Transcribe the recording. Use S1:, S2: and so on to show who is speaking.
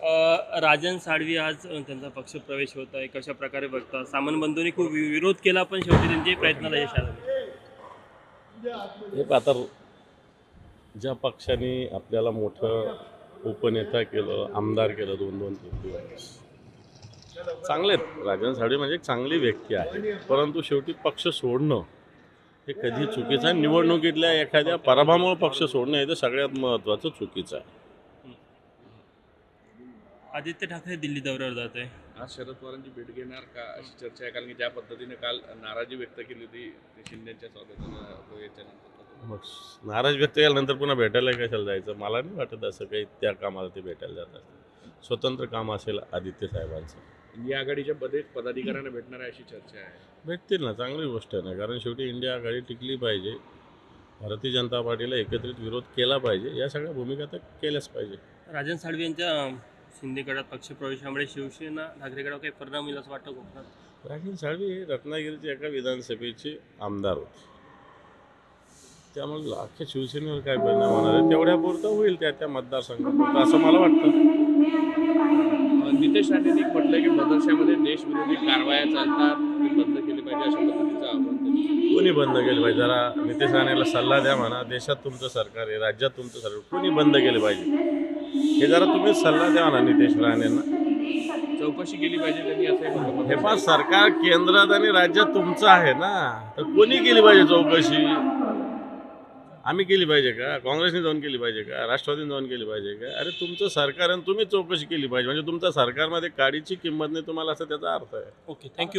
S1: राजन साळवी आज त्यांचा पक्ष प्रवेश होत आहे, कशा प्रकारे बघता? सामंत बंधूंनी खूप विरोध केला, पण शेवटी त्यांच्या प्रयत्नाला यश आलं.
S2: हे आता ज्या पक्षाने आपल्याला मोठं उपनेता केलं, आमदार केलं 2-2 दिवस चांगले आहेत. राजन साळवी म्हणजे एक चांगली व्यक्ती आहे, परंतु शेवटी पक्ष सोडणं हे कधी चुकीचं आहे. निवडणुकीतल्या एखाद्या पराभवामुळे पक्ष सोडणं हे तर सगळ्यात महत्त्वाचं चुकीचं आहे.
S1: आदित्य ठाकरे दिल्ली दौऱ्यावर जात आहे.
S3: आज शरद पवारांची भेट घेणार का अशी चर्चा आहे, कारण की ज्या पद्धतीने काल नाराजी व्यक्त केली होती शिंदेच्या स्वागतानं याच्यानंतर.
S2: मग नाराज व्यक्त केल्यानंतर पुन्हा भेटायला कशाला जायचं? मला नाही वाटत असं काही त्या कामाला ते भेटायला जातात. स्वतंत्र काम असेल आदित्य साहेबांचं.
S3: इंडिया आघाडीच्या पदाधिकाऱ्यांना भेटणार आहे अशी चर्चा आहे.
S2: भेटतील ना, चांगली गोष्ट आहे ना, कारण शेवटी इंडिया आघाडी टिकली पाहिजे. भारतीय जनता पार्टीला एकत्रित विरोध केला पाहिजे, या सगळ्या भूमिका तर केल्याच पाहिजे.
S1: राजन साळवी यांच्या शिंदे गटात पक्षप्रवेशामुळे शिवसेना ठाकरे गटावर काही परिणाम होईल असं वाटतं कोकणात?
S2: राजन साळवी हे रत्नागिरीचे एका विधानसभेचे आमदार होते, त्यामुळे अख्ख्या शिवसेनेवर काय परिणाम होणार आहे तेवढ्यापुरतं होईल त्या मतदारसंघात, असं मला वाटतं.
S3: नितेश राणेंनी म्हटलं की मदरशामध्ये देशविरोधी कारवाया चालतात, ते बंद केले पाहिजे अशा पद्धतीचं आव्हान त्यांनी.
S2: कोणी बंद केलं पाहिजे? जरा नितेश राणेला सल्ला द्या म्हणा. देशात तुमचं सरकार आहे, राज्यात तुमचं सरकार, कोणी बंद केलं पाहिजे हे जरा तुम्ही सल्ला द्या म्हणा नितेश राणेंना.
S3: चौकशी केली पाहिजे त्यांनी असंही म्हटलं.
S2: हे पण सरकार केंद्रात आणि राज्यात तुमचं आहे ना, तर कोणी केली पाहिजे चौकशी? आम्ही केली पाहिजे का? काँग्रेसने जाऊन केली पाहिजे का? राष्ट्रवादीने जाऊन केली पाहिजे का? अरे तुमचं सरकार आणि तुम्ही चौकशी केली पाहिजे, म्हणजे तुमच्या सरकारमध्ये काडीची किंमत नाही तुम्हाला, असं त्याचा अर्थ आहे.
S1: Okay, thank you.